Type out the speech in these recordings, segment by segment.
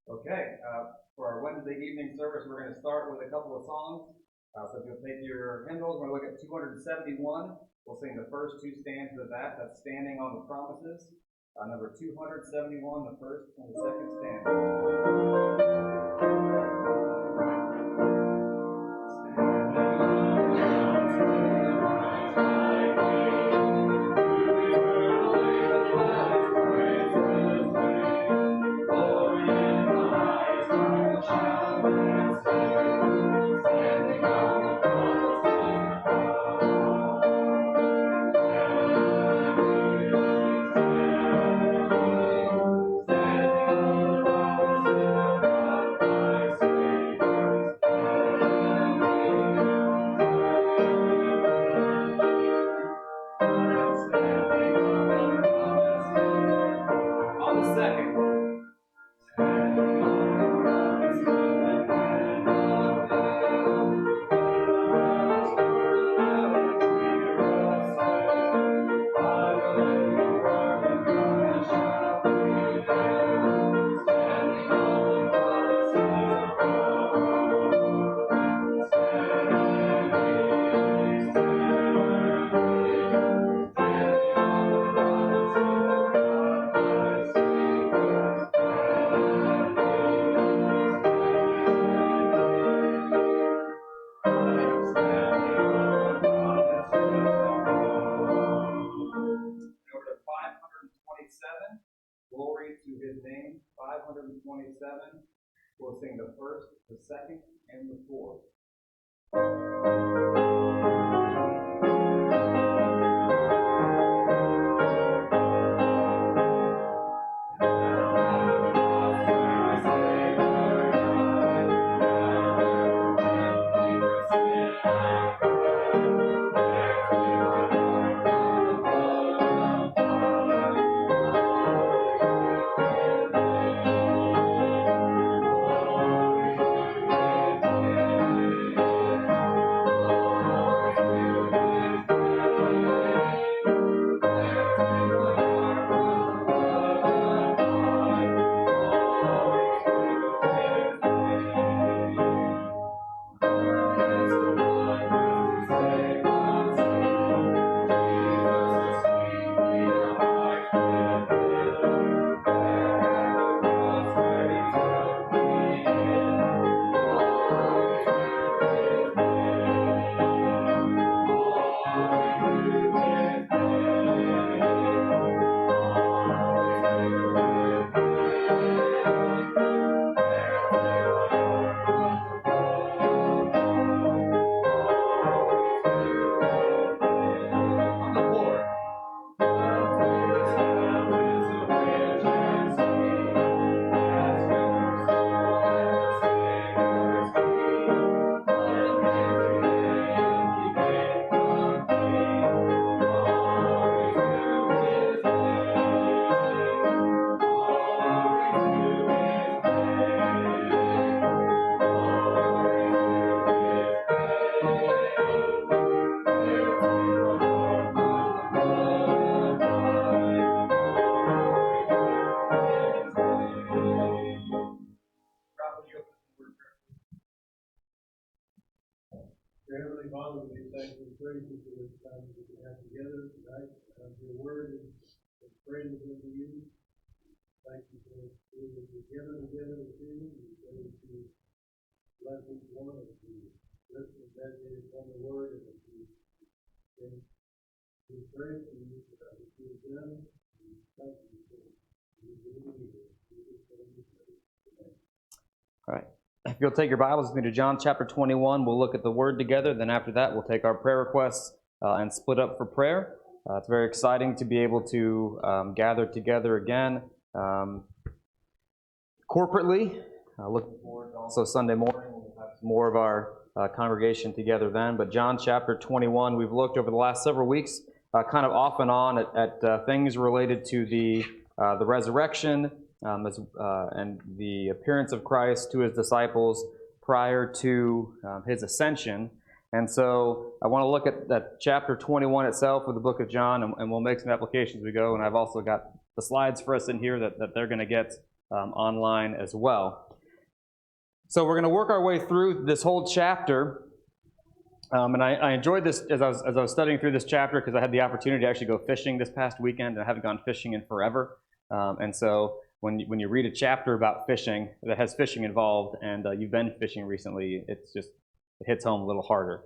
Okay, for our Wednesday evening service, we're going to start with a couple of songs. So if you'll take your hymnals, we're going to look at 271. We'll sing the first two stanzas of that. That's Standing on the Promises. Number 271, the first and the second stanza. Glory to his name, 527. We'll sing the first, the second, and the fourth. Heavenly Father, we thank you and praise you for this time that we have together tonight. Your word is praise unto you. Thank you for being together this evening. We pray that you bless each one of us to listen and meditate upon the word and that you can praise to you for that which you have done. We thank you for it. We believe it. All right. If you'll take your Bibles with me to John chapter 21, we'll look at the Word together. Then after that, we'll take our prayer requests and split up for prayer. It's very exciting to be able to gather together again corporately. Looking forward to also Sunday morning. We'll have more of our congregation together then. But John chapter 21, we've looked over the last several weeks kind of off and on at things related to the resurrection, and the appearance of Christ to his disciples prior to his ascension. And so I want to look at that chapter 21 itself of the book of John, and we'll make some applications as we go. And I've also got the slides for us in here that they're going to get online as well. So we're going to work our way through this whole chapter. And I enjoyed this as I was studying through this chapter because I had the opportunity to actually go fishing this past weekend, and I haven't gone fishing in forever. And so when you read a chapter about fishing that has fishing involved, and you've been fishing recently, it hits home a little harder.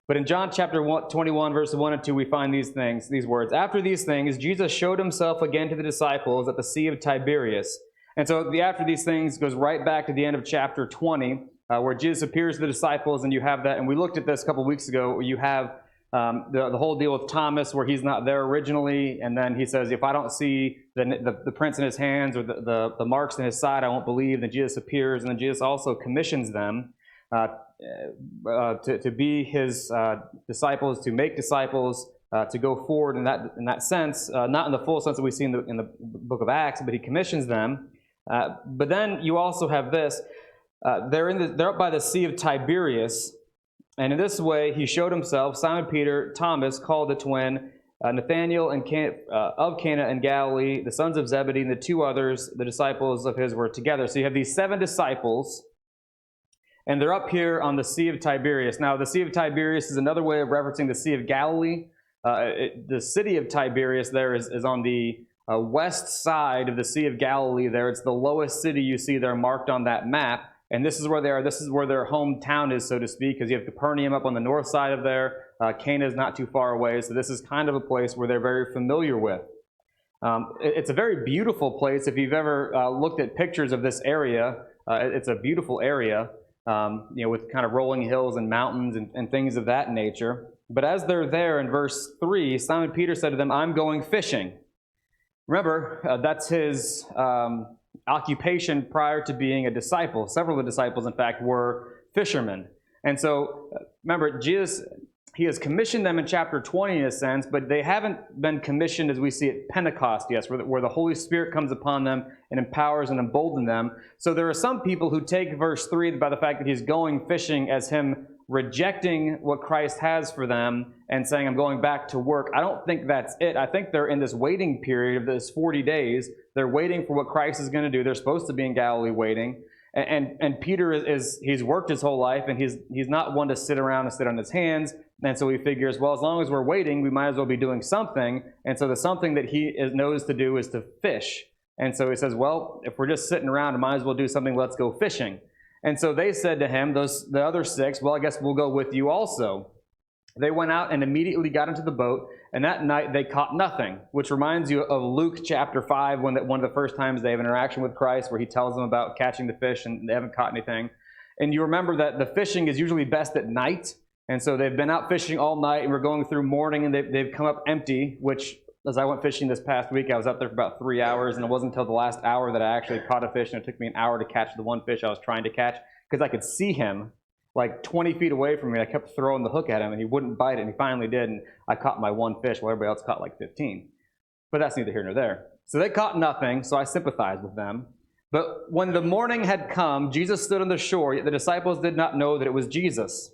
But in John chapter 21, verses 1 and 2, we find these words. After these things, Jesus showed himself again to the disciples at the Sea of Tiberias. And so the after these things goes right back to the end of chapter 20, where Jesus appears to the disciples, and you have that. And we looked at this a couple weeks ago, where you have the whole deal with Thomas, where he's not there originally, and then he says, if I don't see the prints in his hands or the marks in his side, I won't believe. Then Jesus appears, and then Jesus also commissions them to be his disciples, to make disciples, to go forward in that sense, not in the full sense that we see in the book of Acts, but he commissions them. But then you also have this. They're up by the Sea of Tiberias, and in this way he showed himself, Simon Peter, Thomas, called the twin, Nathanael of Cana in Galilee, the sons of Zebedee, and the two others, the disciples of his, were together. So you have these 7 disciples, and they're up here on the Sea of Tiberias. Now, the Sea of Tiberias is another way of referencing the Sea of Galilee. The city of Tiberias there is on the west side of the Sea of Galilee there. It's the lowest city you see there marked on that map. And this is where they are. This is where their hometown is, so to speak, because you have Capernaum up on the north side of there. Cana is not too far away. So this is kind of a place where they're very familiar with. It's a very beautiful place. If you've ever looked at pictures of this area, it's a beautiful area, with kind of rolling hills and mountains and things of that nature. But as they're there in verse 3, Simon Peter said to them, I'm going fishing. Remember, that's his occupation prior to being a disciple. Several of the disciples, in fact, were fishermen. And so, remember, Jesus, he has commissioned them in chapter 20 in a sense, but they haven't been commissioned as we see at Pentecost yet, where the Holy Spirit comes upon them and empowers and emboldens them. So there are some people who take verse 3 by the fact that he's going fishing as him rejecting what Christ has for them and saying, I'm going back to work. I don't think that's it. I think they're in this waiting period of this 40 days. They're waiting for what Christ is going to do. They're supposed to be in Galilee waiting. And Peter he's worked his whole life, and he's not one to sit around and sit on his hands. And so he figures, well, as long as we're waiting, we might as well be doing something. And so the something that he knows to do is to fish. And so he says, well, if we're just sitting around, I might as well do something. Let's go fishing. And so they said to him, the other 6, well, I guess we'll go with you also. They went out and immediately got into the boat, and that night they caught nothing, which reminds you of Luke chapter 5, one of the first times they have an interaction with Christ, where he tells them about catching the fish, and they haven't caught anything. And you remember that the fishing is usually best at night, and so they've been out fishing all night, and we're going through morning, and they've come up empty, which, as I went fishing this past week, I was up there for about 3 hours, and it wasn't until the last hour that I actually caught a fish, and it took me an hour to catch the one fish I was trying to catch, because I could see him like 20 feet away from me. I kept throwing the hook at him, and he wouldn't bite it, and he finally did, and I caught my one fish while everybody else caught like 15. But that's neither here nor there. So they caught nothing, so I sympathized with them. But when the morning had come, Jesus stood on the shore, yet the disciples did not know that it was Jesus.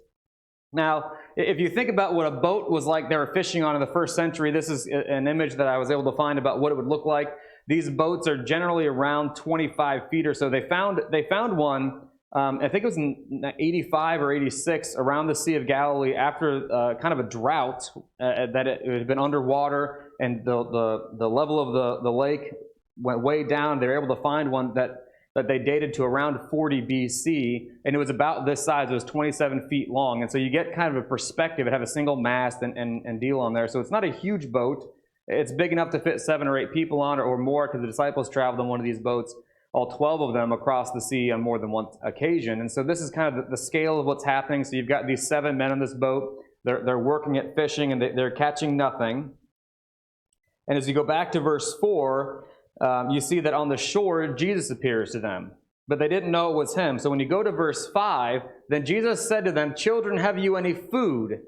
Now, if you think about what a boat was like they were fishing on in the first century, this is an image that I was able to find about what it would look like. These boats are generally around 25 feet or so. They found one, I think it was in 85 or 86, around the Sea of Galilee after kind of a drought that it had been underwater, and the level of the lake went way down. They were able to find one that they dated to around 40 BC, and it was about this size. It was 27 feet long, and so you get kind of a perspective. It had a single mast and deal on there, so it's not a huge boat. It's big enough to fit 7 or 8 people on or more, because the disciples traveled on one of these boats, all 12 of them, across the sea on more than one occasion. And so this is kind of the scale of what's happening. So you've got these 7 men on this boat. They're working at fishing, and they're catching nothing. And as you go back to verse 4, you see that on the shore, Jesus appears to them. But they didn't know it was him. So when you go to verse 5, then Jesus said to them, "Children, have you any food?"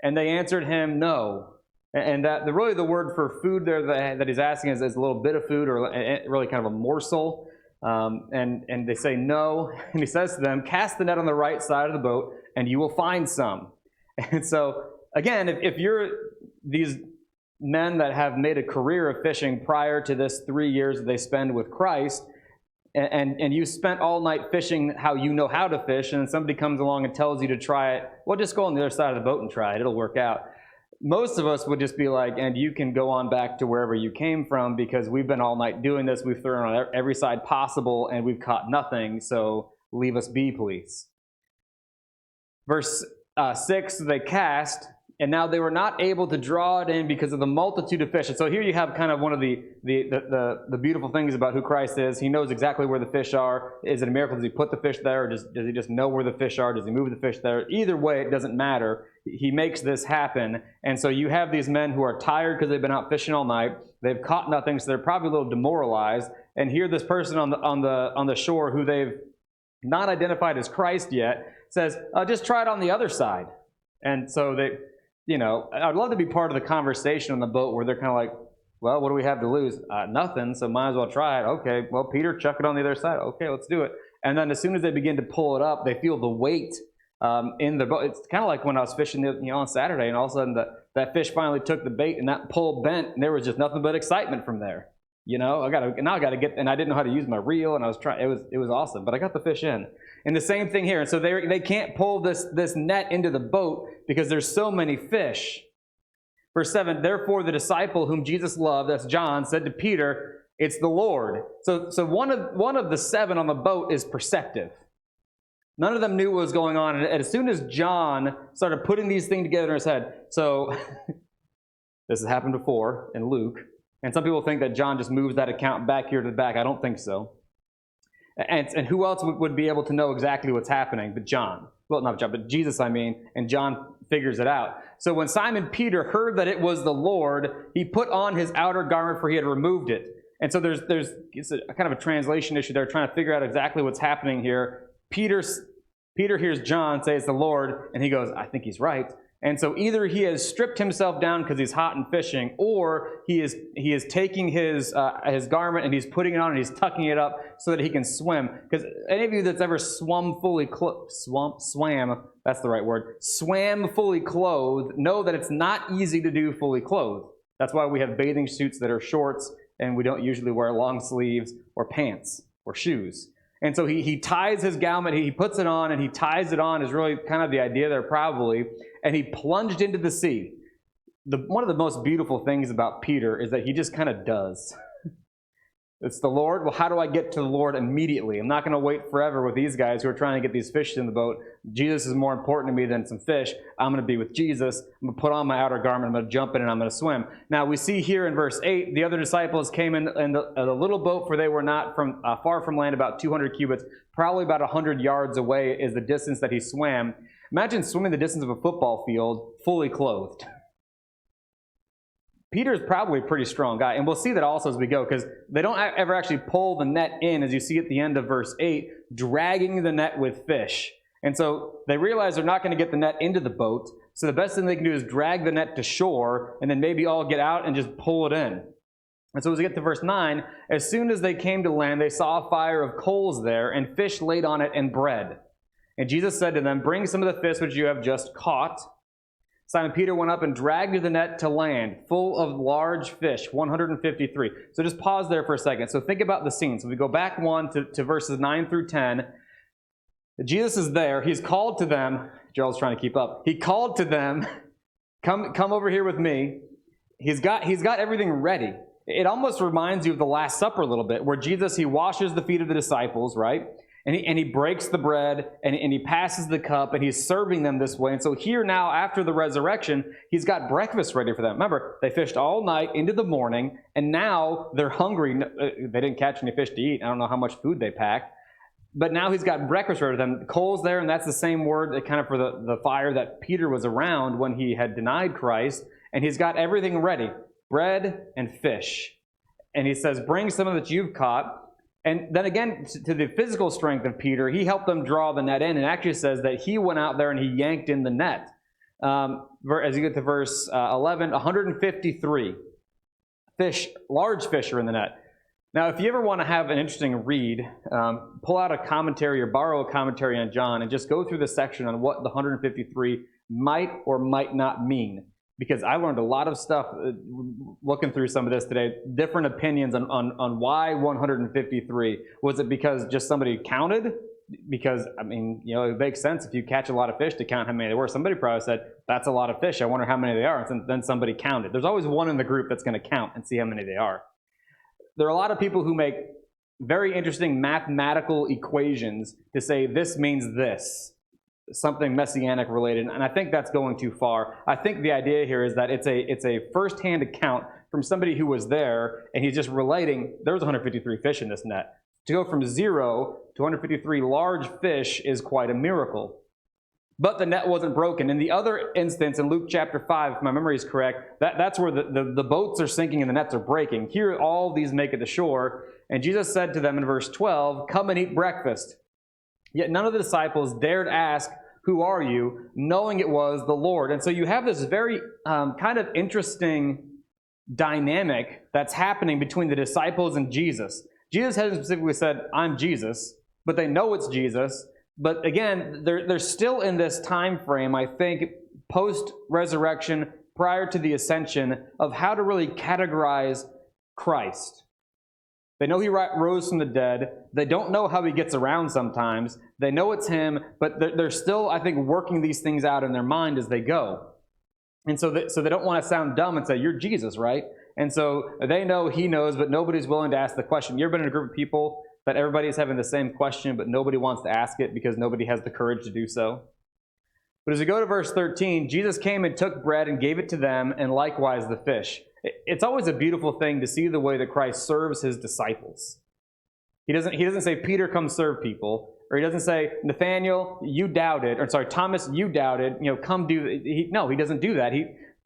And they answered him, "No." And really the word for food there that he's asking is a little bit of food, or really kind of a morsel. And they say no. And he says to them, "Cast the net on the right side of the boat, and you will find some." And so, again, if you're these men that have made a career of fishing prior to this 3 years that they spend with Christ, and you spent all night fishing how you know how to fish, and then somebody comes along and tells you to try it, well, just go on the other side of the boat and try it. It'll work out. Most of us would just be like, and you can go on back to wherever you came from because we've been all night doing this. We've thrown on every side possible, and we've caught nothing, so leave us be, please. Verse 6, they cast, and now they were not able to draw it in because of the multitude of fish. And so here you have kind of one of the beautiful things about who Christ is. He knows exactly where the fish are. Is it a miracle? Does he put the fish there, or does he just know where the fish are? Does he move the fish there? Either way, it doesn't matter. He makes this happen. And so you have these men who are tired because they've been out fishing all night. They've caught nothing, so they're probably a little demoralized. And here this person on the shore who they've not identified as Christ yet says, just try it on the other side. And so they... I'd love to be part of the conversation on the boat where they're kind of like, well, what do we have to lose? Nothing, so might as well try it. Okay, well, Peter, chuck it on the other side. Okay, let's do it. And then as soon as they begin to pull it up, they feel the weight in the boat. It's kind of like when I was fishing on Saturday, and all of a sudden that fish finally took the bait, and that pole bent, and there was just nothing but excitement from there. I got to get, and I didn't know how to use my reel, and I was trying. It was awesome, but I got the fish in. And the same thing here. And so they can't pull this net into the boat because there's so many fish. Verse 7, therefore the disciple whom Jesus loved, that's John, said to Peter, it's the Lord. So one of the seven on the boat is perceptive. None of them knew what was going on. And as soon as John started putting these things together in his head, so this has happened before in Luke, and some people think that John just moves that account back here to the back. I don't think so. And who else would be able to know exactly what's happening but John? Well, not John, but Jesus, and John figures it out. So when Simon Peter heard that it was the Lord, he put on his outer garment, for he had removed it. And so it's a kind of a translation issue. They're trying to figure out exactly what's happening here. Peter hears John say it's the Lord, and he goes, I think he's right. And so either he has stripped himself down because he's hot and fishing, or he is taking his garment and he's putting it on and he's tucking it up so that he can swim. Because any of you that's ever swam fully clothed know that it's not easy to do fully clothed. That's why we have bathing suits that are shorts, and we don't usually wear long sleeves or pants or shoes. And so he ties his garment, he puts it on, and he ties it on is really kind of the idea there probably. And he plunged into the sea. One of the most beautiful things about Peter is that he just kind of does. It's the Lord. Well, how do I get to the Lord immediately? I'm not going to wait forever with these guys who are trying to get these fish in the boat. Jesus is more important to me than some fish. I'm going to be with Jesus. I'm going to put on my outer garment. I'm going to jump in and I'm going to swim. Now, we see here in verse 8, the other disciples came in the little boat, for they were not from far from land, about 200 cubits, probably about 100 yards away is the distance that he swam. Imagine swimming the distance of a football field fully clothed. Peter's probably a pretty strong guy, and we'll see that also as we go, because they don't ever actually pull the net in, as you see at the end of verse 8, dragging the net with fish. And so they realize they're not going to get the net into the boat, so the best thing they can do is drag the net to shore, and then maybe all get out and just pull it in. And so as we get to verse 9, as soon as they came to land, they saw a fire of coals there, and fish laid on it, and bread. And Jesus said to them, bring some of the fish which you have just caught. Simon Peter went up and dragged the net to land, full of large fish, 153. So just pause there for a second. So think about the scene. So we go back to verses 9 through 10. Jesus is there. He's called to them. Gerald's trying to keep up. He called to them, come over here with me. He's got everything ready. It almost reminds you of the Last Supper a little bit, where Jesus, he washes the feet of the disciples, right? And he breaks the bread, and he passes the cup, and he's serving them this way. And so here now, after the resurrection, he's got breakfast ready for them. Remember, they fished all night into the morning, and now they're hungry. They didn't catch any fish to eat. I don't know how much food they packed. But now he's got breakfast ready for them. Coals there, and that's the same word that kind of for the fire that Peter was around when he had denied Christ. And he's got everything ready, bread and fish. And he says, bring some of that you've caught. And then again, to the physical strength of Peter, he helped them draw the net in, and actually says that he went out there and he yanked in the net. As you get to verse 11, 153 fish, large fish are in the net. Now, if you ever want to have an interesting read, pull out a commentary or borrow a commentary on John and just go through the section on what the 153 might or might not mean. Because I learned a lot of stuff looking through some of this today, different opinions on why 153. Was it because just somebody counted? Because, I mean, you know, it makes sense if you catch a lot of fish to count how many there were. Somebody probably said, that's a lot of fish. I wonder how many they are. And then somebody counted. There's always one in the group that's going to count and see how many they are. There are a lot of people who make very interesting mathematical equations to say this means this, something messianic related, and I think that's going too far. I think the idea here is that it's a first-hand account from somebody who was there, and he's just relating, there was 153 fish in this net. To go from 0 to 153 large fish is quite a miracle. But the net wasn't broken. In the other instance, in Luke chapter 5, if my memory is correct, that's where the boats are sinking and the nets are breaking. Here, all these make it to shore. And Jesus said to them in verse 12, "Come and eat breakfast." Yet none of the disciples dared ask, "Who are you?" knowing it was the Lord. And so you have this very kind of interesting dynamic that's happening between the disciples and Jesus. Jesus hasn't specifically said, "I'm Jesus," but they know it's Jesus. But again, they're still in this time frame, I think, post-resurrection, prior to the ascension, of how to really categorize Christ. They know he rose from the dead. They don't know how he gets around sometimes. They know it's him, but they're still, I think, working these things out in their mind as they go. And so they don't want to sound dumb and say, "You're Jesus, right?" And so they know he knows, but nobody's willing to ask the question. You ever been in a group of people that everybody's having the same question, but nobody wants to ask it because nobody has the courage to do so? But as we go to verse 13, Jesus came and took bread and gave it to them, and likewise the fish. It's always a beautiful thing to see the way that Christ serves his disciples. He doesn't say, "Peter, come serve people," or he doesn't say, "Nathaniel, you doubted," or sorry, "Thomas, you doubted, come do." No, he doesn't do that.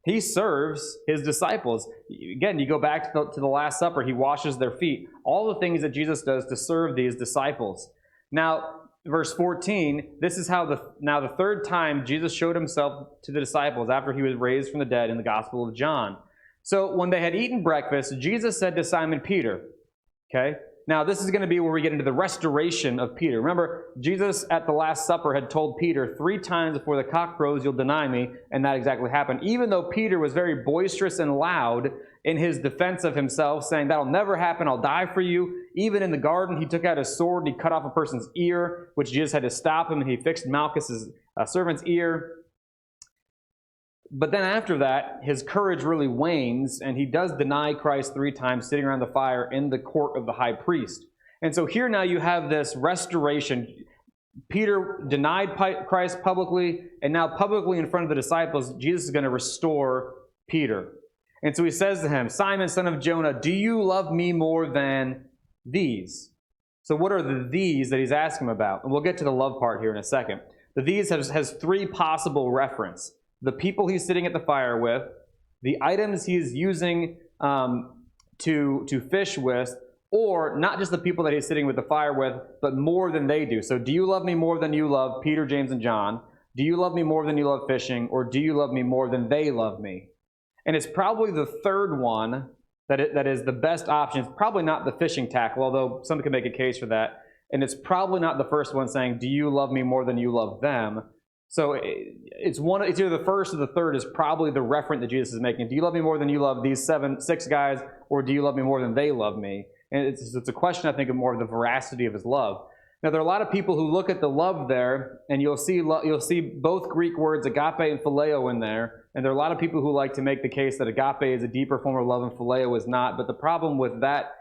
He serves his disciples. Again, you go back to the Last Supper. He washes their feet. All the things that Jesus does to serve these disciples. Now, verse 14, this is how the third time Jesus showed himself to the disciples after he was raised from the dead in the Gospel of John. So when they had eaten breakfast, Jesus said to Simon Peter, okay? Now, this is going to be where we get into the restoration of Peter. Remember, Jesus at the Last Supper had told Peter, 3 times before the cock crows, you'll deny me, and that exactly happened. Even though Peter was very boisterous and loud in his defense of himself, saying, "That'll never happen, I'll die for you." Even in the garden, he took out his sword, and he cut off a person's ear, which Jesus had to stop him, and he fixed Malchus's servant's ear. But then after that, his courage really wanes, and he does deny Christ 3 times, sitting around the fire in the court of the high priest. And so here now you have this restoration. Peter denied Christ publicly, and now publicly in front of the disciples, Jesus is going to restore Peter. And so he says to him, "Simon, son of Jonah, do you love me more than these?" So what are the these that he's asking about? And we'll get to the love part here in a second. The these has 3 possible reference. The people he's sitting at the fire with, the items he's using to fish with, or not just the people that he's sitting with the fire with, but more than they do. So do you love me more than you love Peter, James, and John? Do you love me more than you love fishing? Or do you love me more than they love me? And it's probably the third one that is the best option. It's probably not the fishing tackle, although some can make a case for that. And it's probably not the first one saying, "Do you love me more than you love them?" So it's either the first or the third is probably the referent that Jesus is making. Do you love me more than you love these 6 guys, or do you love me more than they love me? And it's a question, I think, of more of the veracity of his love. Now, there are a lot of people who look at the love there, and you'll see both Greek words, agape and phileo, in there. And there are a lot of people who like to make the case that agape is a deeper form of love and phileo is not. But the problem with that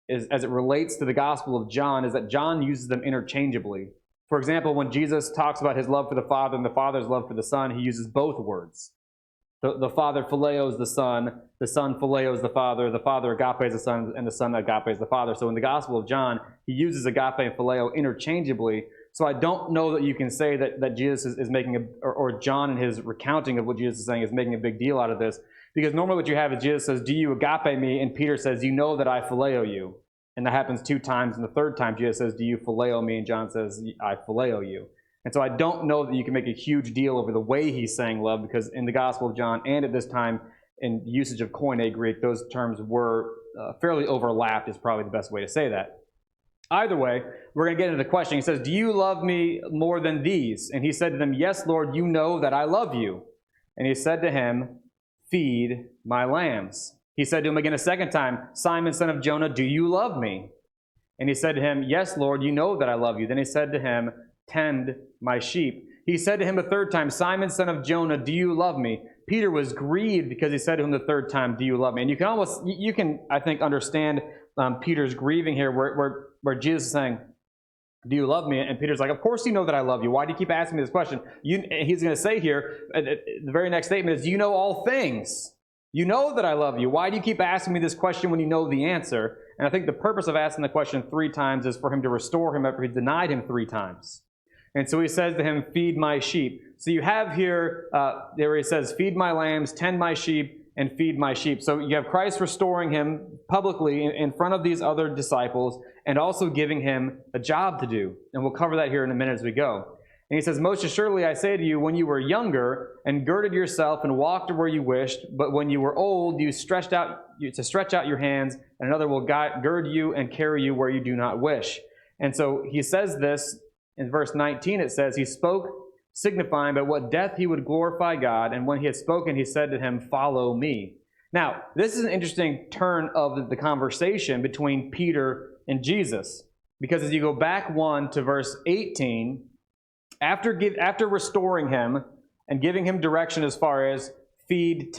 is, as it relates to the Gospel of John, is that John uses them interchangeably. For example, when Jesus talks about his love for the Father and the Father's love for the Son, he uses both words. The Father phileos the Son phileos the Father agapes the Son, and the Son agapes the Father. So in the Gospel of John, he uses agape and phileo interchangeably. So I don't know that you can say that Jesus is making, or John in his recounting of what Jesus is saying is making a big deal out of this. Because normally what you have is Jesus says, "Do you agape me?" And Peter says, "You know that I phileo you." And that happens 2 times. And the third time, Jesus says, "Do you phileo me?" And John says, "I phileo you." And so I don't know that you can make a huge deal over the way he's saying love, because in the Gospel of John and at this time in usage of Koine Greek, those terms were fairly overlapped, is probably the best way to say that. Either way, we're going to get into the question. He says, "Do you love me more than these?" And he said to them, "Yes, Lord, you know that I love you." And he said to him, "Feed my lambs." He said to him again a second time, Simon, son of Jonah, do you love me? And he said to him, yes, Lord, you know that I love you. Then he said to him, tend my sheep. He said to him a third time, Simon, son of Jonah, do you love me? Peter was grieved because he said to him the third time, do you love me? And you can, I think, understand Peter's grieving here where Jesus is saying, do you love me? And Peter's like, of course you know that I love you. Why do you keep asking me this question? He's going to say here, the very next statement is, you know all things. You know that I love you. Why do you keep asking me this question when you know the answer? And I think the purpose of asking the question 3 times is for him to restore him after he denied him 3 times. And so he says to him, feed my sheep. So you have here, there he says, feed my lambs, tend my sheep, and feed my sheep. So you have Christ restoring him publicly in front of these other disciples and also giving him a job to do. And we'll cover that here in a minute as we go. And he says, most assuredly I say to you, when you were younger and girded yourself and walked where you wished, but when you were old, you stretch out your hands, and another will gird you and carry you where you do not wish. And so he says this in verse 19. It says, he spoke, signifying by what death he would glorify God. And when he had spoken, he said to him, follow me. Now, this is an interesting turn of the conversation between Peter and Jesus. Because as you go back one to verse 18, after restoring him and giving him direction as far as feed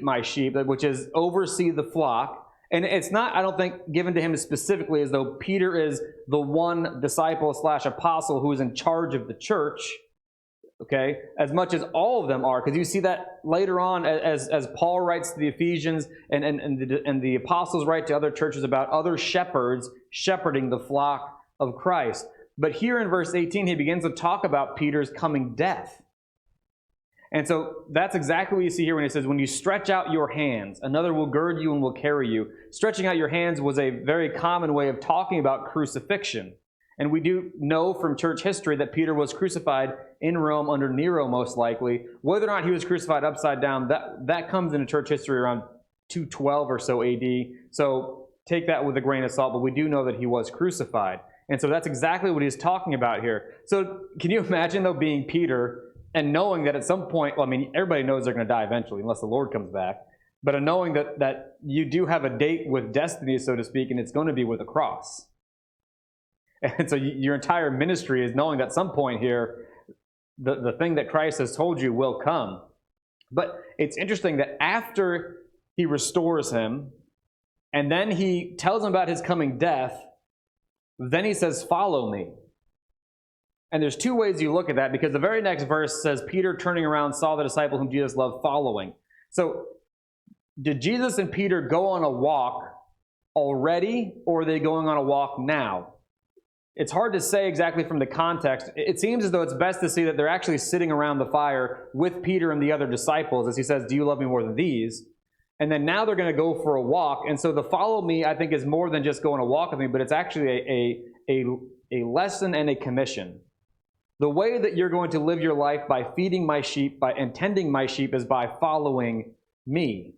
my sheep, which is oversee the flock. And it's not, I don't think, given to him specifically as though Peter is the one disciple / apostle who is in charge of the church, okay, as much as all of them are. Because you see that later on as Paul writes to the Ephesians and the apostles write to other churches about other shepherds shepherding the flock of Christ. But here in verse 18, he begins to talk about Peter's coming death. And so that's exactly what you see here when he says, when you stretch out your hands, another will gird you and will carry you. Stretching out your hands was a very common way of talking about crucifixion. And we do know from church history that Peter was crucified in Rome under Nero, most likely. Whether or not he was crucified upside down, that comes into church history around 212 or so AD. So take that with a grain of salt, but we do know that he was crucified. And so that's exactly what he's talking about here. So can you imagine, though, being Peter and knowing that at some point, well, I mean, everybody knows they're going to die eventually unless the Lord comes back, but knowing that you do have a date with destiny, so to speak, and it's going to be with a cross. And so your entire ministry is knowing that at some point here, the thing that Christ has told you will come. But it's interesting that after he restores him, and then he tells him about his coming death, then he says, follow me. And there's 2 ways you look at that, because the very next verse says, Peter turning around saw the disciple whom Jesus loved following. So did Jesus and Peter go on a walk already, or are they going on a walk now? It's hard to say exactly from the context. It seems as though it's best to see that they're actually sitting around the fire with Peter and the other disciples as he says, do you love me more than these? And then now they're going to go for a walk. And so the follow me, I think, is more than just going to walk with me, but it's actually a lesson and a commission. The way that you're going to live your life by feeding my sheep and tending my sheep is by following me.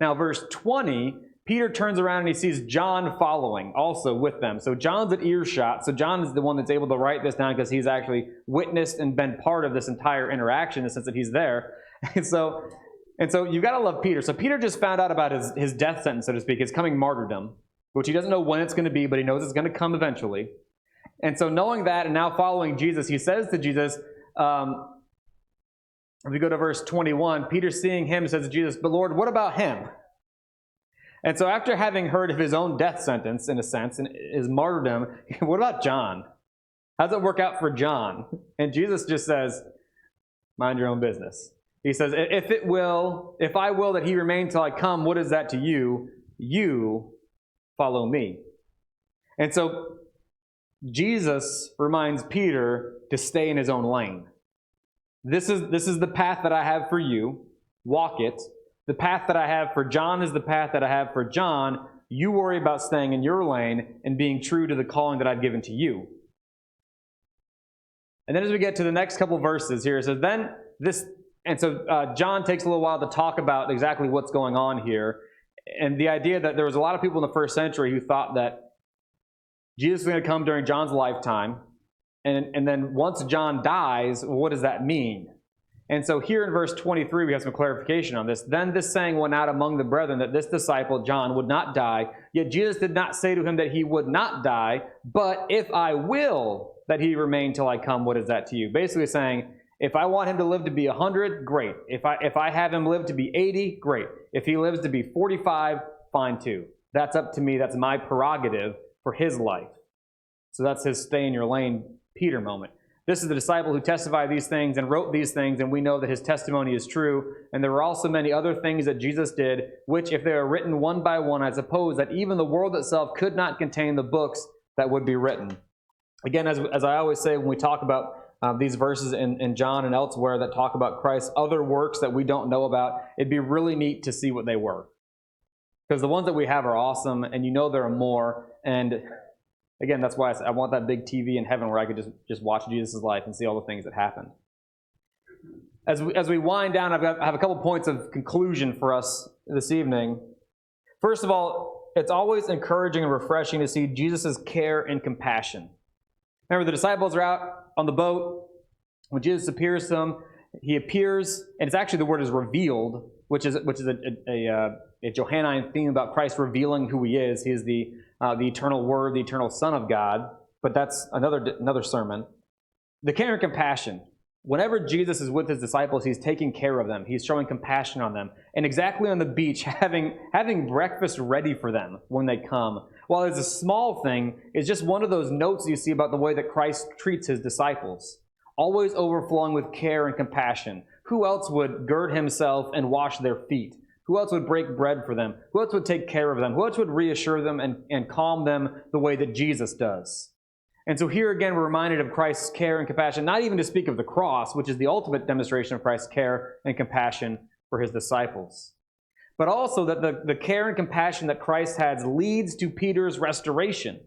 Now, verse 20, Peter turns around and he sees John following also with them. So John's at earshot. So John is the one that's able to write this down because he's actually witnessed and been part of this entire interaction in the sense that he's there. And so you've got to love Peter. So Peter just found out about his death sentence, so to speak, his coming martyrdom, which he doesn't know when it's going to be, but he knows it's going to come eventually. And so knowing that and now following Jesus, he says to Jesus, if we go to verse 21, Peter seeing him says to Jesus, but Lord, what about him? And so after having heard of his own death sentence, in a sense, and his martyrdom, what about John? How does it work out for John? And Jesus just says, mind your own business. He says, if I will that he remain till I come, what is that to you? You follow me. And so Jesus reminds Peter to stay in his own lane. This is the path that I have for you. Walk it. The path that I have for John is the path that I have for John. You worry about staying in your lane and being true to the calling that I've given to you. And then as we get to the next couple verses here, it says, John takes a little while to talk about exactly what's going on here. And the idea that there was a lot of people in the first century who thought that Jesus was going to come during John's lifetime. And then once John dies, what does that mean? And so here in verse 23, we have some clarification on this. Then this saying went out among the brethren that this disciple, John, would not die. Yet Jesus did not say to him that he would not die, but if I will that he remain till I come, what is that to you? Basically saying, if I want him to live to be 100, great. If I have him live to be 80, great. If he lives to be 45, fine too. That's up to me. That's my prerogative for his life. So that's his stay in your lane Peter moment. This is the disciple who testified these things and wrote these things, and we know that his testimony is true. And there were also many other things that Jesus did, which if they are written one by one, I suppose that even the world itself could not contain the books that would be written. Again, as I always say when we talk about these verses in John and elsewhere that talk about Christ's other works that we don't know about, it'd be really neat to see what they were. Because the ones that we have are awesome, and you know there are more. And again, that's why I want that big TV in heaven where I could just watch Jesus' life and see all the things that happened. As we wind down, I have a couple points of conclusion for us this evening. First of all, it's always encouraging and refreshing to see Jesus' care and compassion. Remember, the disciples are out on the boat. When Jesus appears to them, he appears, and it's actually the word is revealed, which is a Johannine theme about Christ revealing who he is. He is the eternal Word, the eternal Son of God. But that's another sermon. The care and compassion. Whenever Jesus is with his disciples, he's taking care of them. He's showing compassion on them. And exactly on the beach, having breakfast ready for them when they come. While it's a small thing, it's just one of those notes you see about the way that Christ treats his disciples. Always overflowing with care and compassion. Who else would gird himself and wash their feet? Who else would break bread for them? Who else would take care of them? Who else would reassure them and calm them the way that Jesus does? And so here again, we're reminded of Christ's care and compassion, not even to speak of the cross, which is the ultimate demonstration of Christ's care and compassion for his disciples. But also that the care and compassion that Christ has leads to Peter's restoration.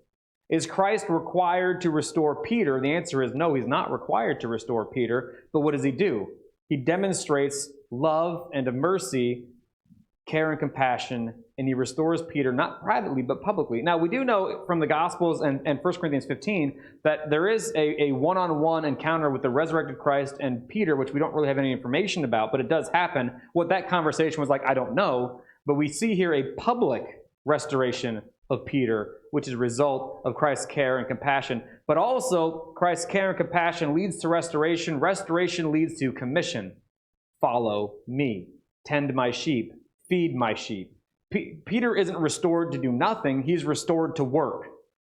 Is Christ required to restore Peter? The answer is no, he's not required to restore Peter. But what does he do? He demonstrates love and mercy, care and compassion, and he restores Peter, not privately, but publicly. Now, we do know from the Gospels and 1 Corinthians 15 that there is a one-on-one encounter with the resurrected Christ and Peter, which we don't really have any information about, but it does happen. What that conversation was like, I don't know, but we see here a public restoration of Peter, which is a result of Christ's care and compassion. But also, Christ's care and compassion leads to restoration. Restoration leads to commission. Follow me. Tend my sheep. Feed my sheep. Peter isn't restored to do nothing. He's restored to work.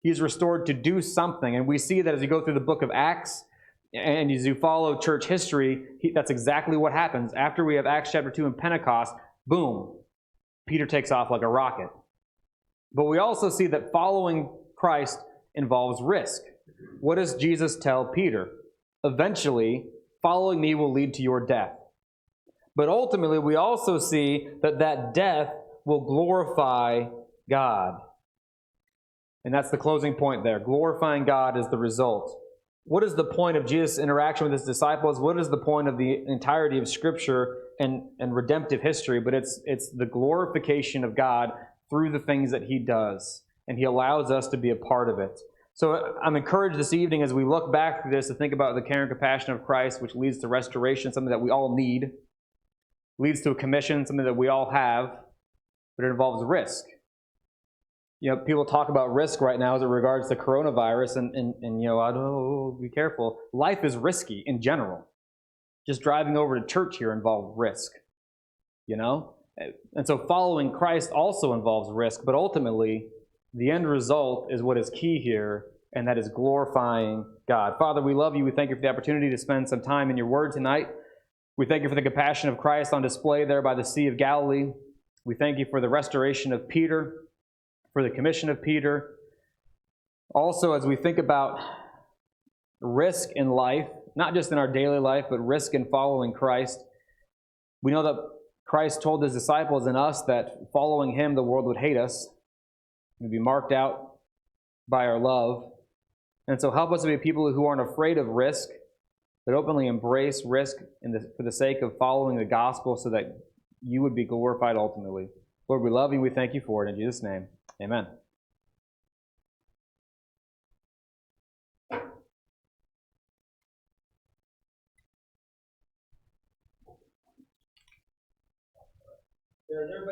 He's restored to do something. And we see that as you go through the book of Acts, and as you follow church history, that's exactly what happens. After we have Acts chapter 2 and Pentecost, boom, Peter takes off like a rocket. But we also see that following Christ involves risk. What does Jesus tell Peter? Eventually, following me will lead to your death. But ultimately, we also see that death will glorify God. And that's the closing point there. Glorifying God is the result. What is the point of Jesus' interaction with his disciples? What is the point of the entirety of Scripture and redemptive history? But it's the glorification of God through the things that he does. And he allows us to be a part of it. So I'm encouraged this evening as we look back through this to think about the care and compassion of Christ, which leads to restoration, something that we all need. Leads to a commission, something that we all have, but it involves risk. You know, people talk about risk right now as it regards to coronavirus, and you know, I don't know, be careful. Life is risky in general. Just driving over to church here involves risk, you know? And so following Christ also involves risk, but ultimately, the end result is what is key here, and that is glorifying God. Father, we love you. We thank you for the opportunity to spend some time in your word tonight. We thank you for the compassion of Christ on display there by the Sea of Galilee. We thank you for the restoration of Peter, for the commission of Peter. Also, as we think about risk in life, not just in our daily life, but risk in following Christ, we know that Christ told his disciples and us that following him, the world would hate us. We'd be marked out by our love. And so help us to be people who aren't afraid of risk, but openly embrace risk for the sake of following the gospel so that you would be glorified ultimately. Lord, we love you. We thank you for it. In Jesus' name, amen. There's everybody